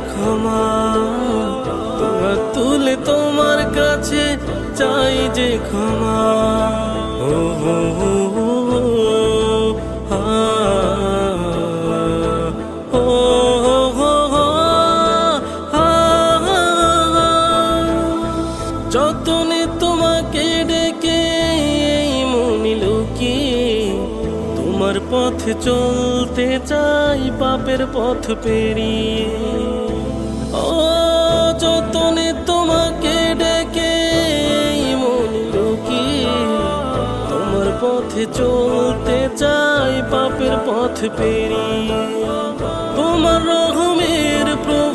ক্ষমা, তোমার তুলে তোমার কাছে চাই যে ক্ষমা। ও হো হো হো, হা, ও হো হো হো, হা, যতনে তোমাকে ডেকে এই মনে লুকিয়ে তোমার পথে চলতে চাই পাপের পথ পেরিয়ে। ও যতনে তোমাকে ডেকে এই মনে লুকিয়ে তোমার পথে চলতে চাই পাপের পথ পেরিয়ে। তোমার রহম